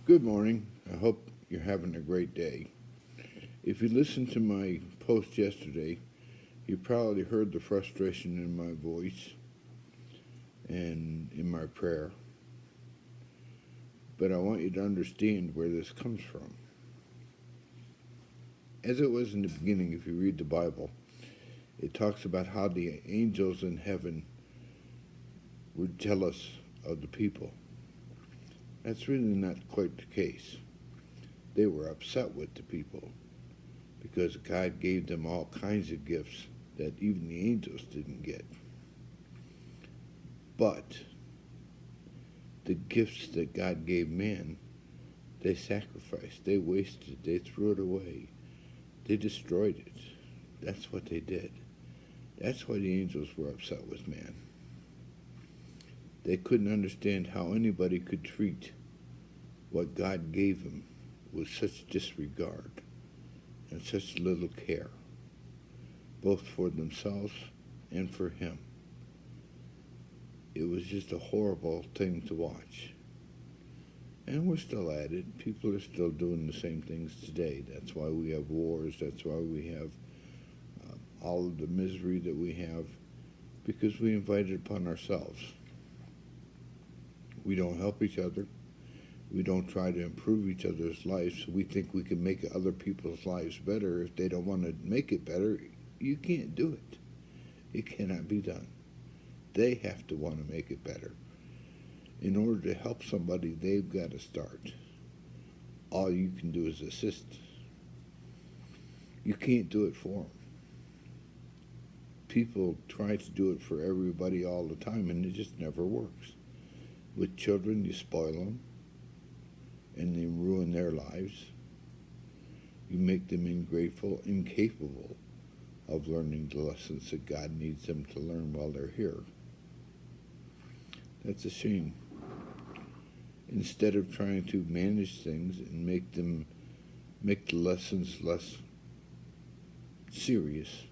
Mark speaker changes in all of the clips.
Speaker 1: Good morning. I hope you're having a great day. If you listened to my post yesterday, you probably heard the frustration in my voice and in my prayer. But I want you to understand where this comes from. As it was in the beginning, if you read the Bible, it talks about how the angels in heaven were jealous of the people. That's really not quite the case. They were upset with the people because God gave them all kinds of gifts that even the angels didn't get. But the gifts that God gave man, they sacrificed, they wasted, they threw it away, they destroyed it. That's what they did. That's why the angels were upset with man. They couldn't understand how anybody could treat what God gave them with such disregard and such little care, both for themselves and for him. It was just a horrible thing to watch. And we're still at it. People are still doing the same things today. That's why we have wars. That's why we have all of the misery that we have, because we invite it upon ourselves. We don't help each other. We don't try to improve each other's lives. We think we can make other people's lives better. If they don't want to make it better, you can't do it. It cannot be done. They have to want to make it better. In order to help somebody, they've got to start. All you can do is assist. You can't do it for them. People try to do it for everybody all the time, and it just never works. With children, you spoil them, and they ruin their lives. You make them ungrateful, incapable of learning the lessons that God needs them to learn while they're here. That's a shame. Instead of trying to manage things and make the lessons less serious,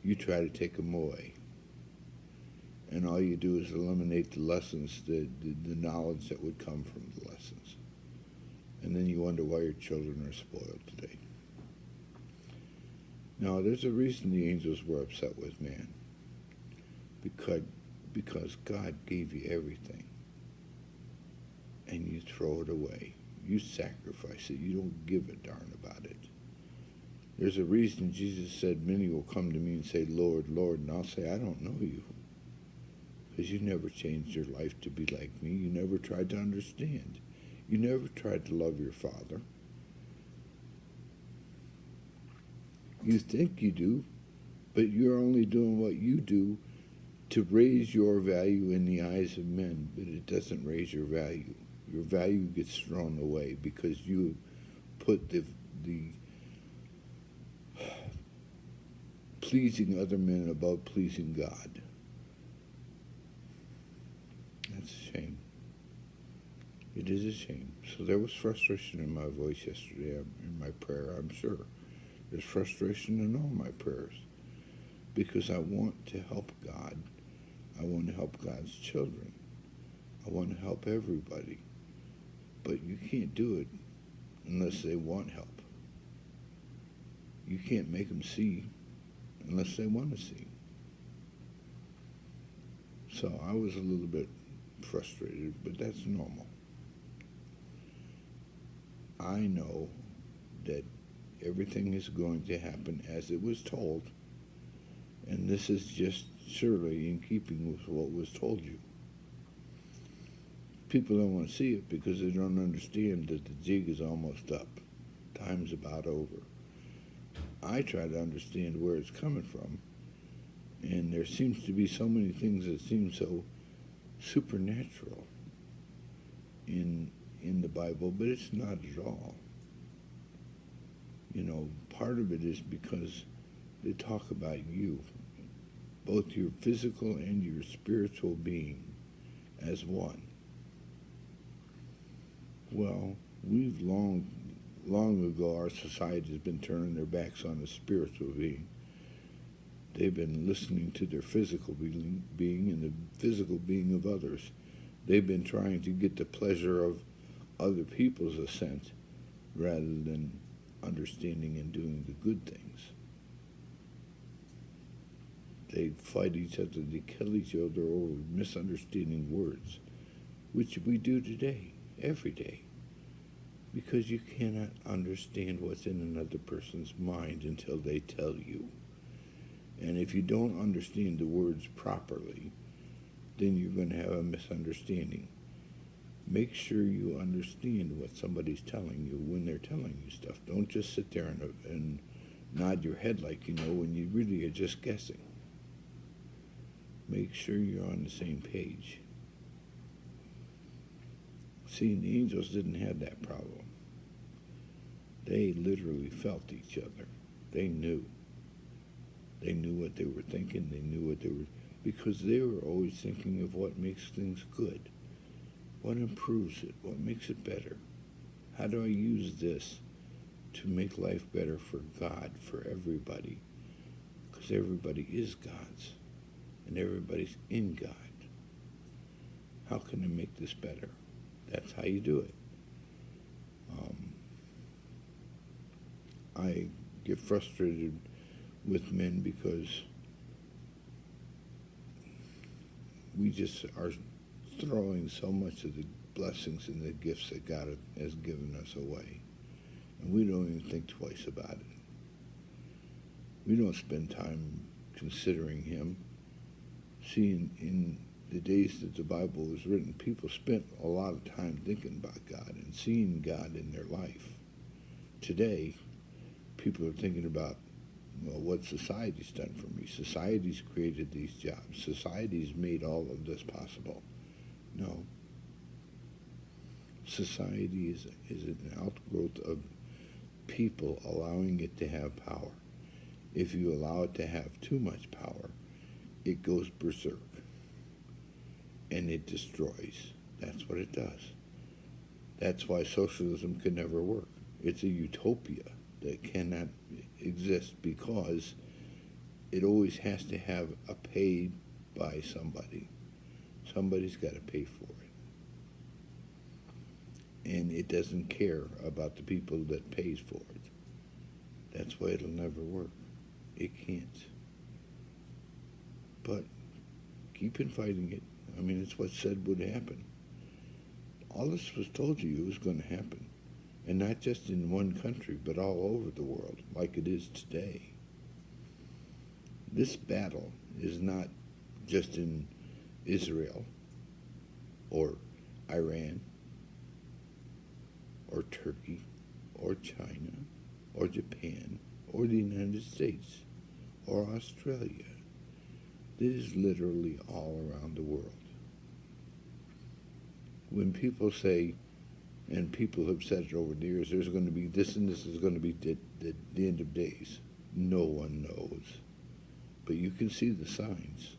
Speaker 1: you try to take them away. And all you do is eliminate the lessons, the knowledge that would come from the lessons. And then you wonder why your children are spoiled today. Now, there's a reason the angels were upset with man. Because God gave you everything. And you throw it away. You sacrifice it. You don't give a darn about it. There's a reason Jesus said, many will come to me and say, Lord, Lord, and I'll say, I don't know you. Because you never changed your life to be like me. You never tried to understand. You never tried to love your Father. You think you do, but you're only doing what you do to raise your value in the eyes of men, but it doesn't raise your value. Your value gets thrown away because you put the pleasing other men above pleasing God. That's a shame. It is a shame. So there was frustration in my voice yesterday in my prayer, I'm sure. There's frustration in all my prayers because I want to help God. I want to help God's children. I want to help everybody. But you can't do it unless they want help. You can't make them see unless they want to see. So I was a little bit frustrated, but that's normal. I know that everything is going to happen as it was told, and this is just surely in keeping with what was told you. People don't want to see it because they don't understand that the jig is almost up. Time's about over. I try to understand where it's coming from, and there seems to be so many things that seem so supernatural in the Bible, but it's not at all. You know, part of it is because they talk about you, both your physical and your spiritual being, as one. Well, we've long ago, our society has been turning their backs on the spiritual being. They've been listening to their physical being and the physical being of others. They've been trying to get the pleasure of other people's ascent rather than understanding and doing the good things. They fight each other, they kill each other over misunderstanding words, which we do today, every day, because you cannot understand what's in another person's mind until they tell you. And if you don't understand the words properly, then you're going to have a misunderstanding. Make sure you understand what somebody's telling you when they're telling you stuff. Don't just sit there and nod your head like you know when you really are just guessing. Make sure you're on the same page. See, the angels didn't have that problem. They literally felt each other. They knew. They knew what they were thinking. They knew what they were, because they were always thinking of what makes things good. What improves it? What makes it better? How do I use this to make life better for God, for everybody? Because everybody is God's, and everybody's in God. How can I make this better? That's how you do it. I get frustrated with men because we just are throwing so much of the blessings and the gifts that God has given us away. And we don't even think twice about it. We don't spend time considering Him. See, in the days that the Bible was written, people spent a lot of time thinking about God and seeing God in their life. Today, people are thinking about, well, what society's done for me. Society's created these jobs. Society's made all of this possible. No. Society is an outgrowth of people allowing it to have power. If you allow it to have too much power, it goes berserk. And it destroys. That's what it does. That's why socialism can never work. It's a utopia that cannot exist because it always has to have a paid by somebody. Somebody's got to pay for it. And it doesn't care about the people that pays for it. That's why it'll never work. It can't. But keep on fighting it. I mean, it's what said would happen. All this was told you was going to happen. And not just in one country, but all over the world, like it is today. This battle is not just in Israel or Iran or Turkey or China or Japan or the United States or Australia. This is literally all around the world. When people say, and people have said it over the years, there's going to be this and this is going to be the end of days. No one knows. But you can see the signs.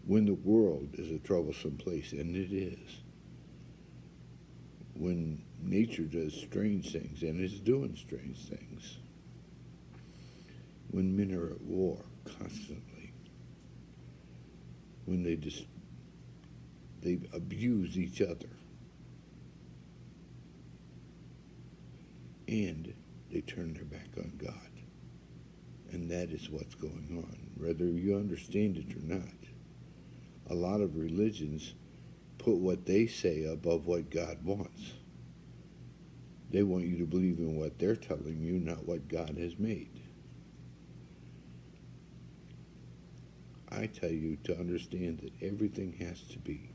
Speaker 1: When the world is a troublesome place, and it is. When nature does strange things, and is doing strange things. When men are at war constantly. When they abuse each other. And they turn their back on God. And that is what's going on, whether you understand it or not. A lot of religions put what they say above what God wants. They want you to believe in what they're telling you, not what God has made. I tell you to understand that everything has to be.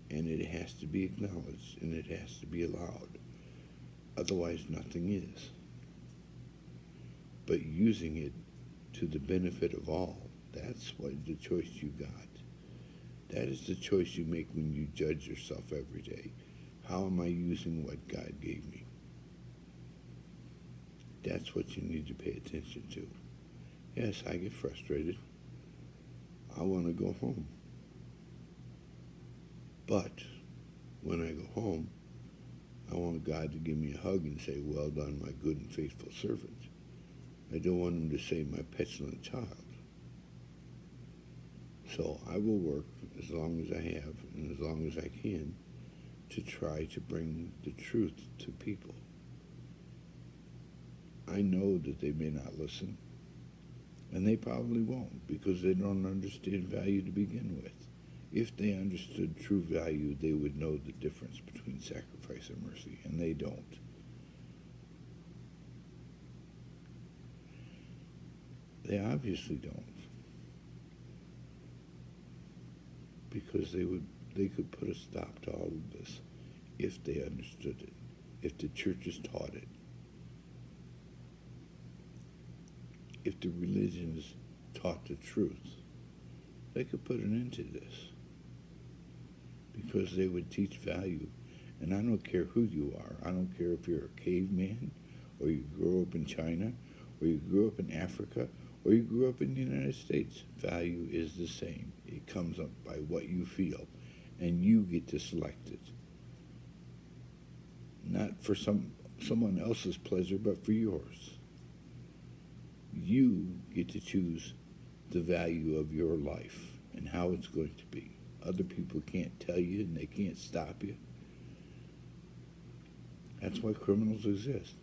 Speaker 1: And it has to be acknowledged, and it has to be allowed. Otherwise, nothing is. But using it to the benefit of all, that's what the choice you got. That is the choice you make when you judge yourself every day. How am I using what God gave me? That's what you need to pay attention to. Yes, I get frustrated. I want to go home. But when I go home, I want God to give me a hug and say, well done, my good and faithful servant. I don't want him to say, my petulant child. So I will work as long as I have and as long as I can to to try to bring the truth to people. I know that they may not listen, and they probably won't because they don't understand value to begin with. If they understood true value, they would know the difference between sacrifice and mercy, and they don't. They obviously don't. Because they could put a stop to all of this if they understood it, if the churches taught it, if the religions taught the truth. They could put an end to this because they would teach value. And I don't care who you are. I don't care if you're a caveman or you grew up in China or you grew up in Africa or you grew up in the United States. Value is the same. It comes up by what you feel, and you get to select it. Not for someone else's pleasure, but for yours. You get to choose the value of your life and how it's going to be. Other people can't tell you and they can't stop you. That's why criminals exist.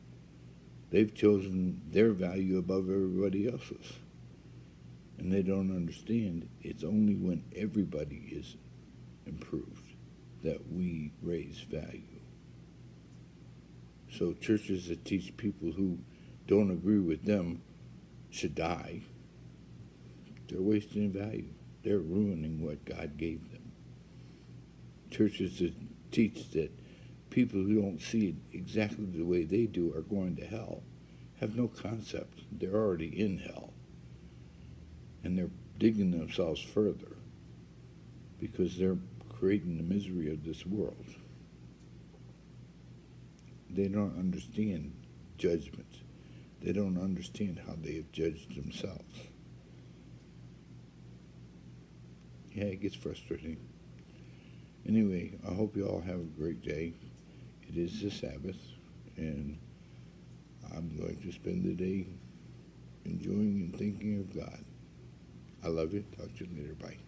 Speaker 1: They've chosen their value above everybody else's. And they don't understand it's only when everybody is improved that we raise value. So churches that teach people who don't agree with them should die, they're wasting value. They're ruining what God gave them. Churches that teach that people who don't see it exactly the way they do are going to hell have no concept. They're already in hell. And they're digging themselves further because they're creating the misery of this world. They don't understand judgment. They don't understand how they have judged themselves. Yeah, it gets frustrating. Anyway, I hope you all have a great day. It is the Sabbath, and I'm going to spend the day enjoying and thinking of God. I love you. Talk to you later. Bye.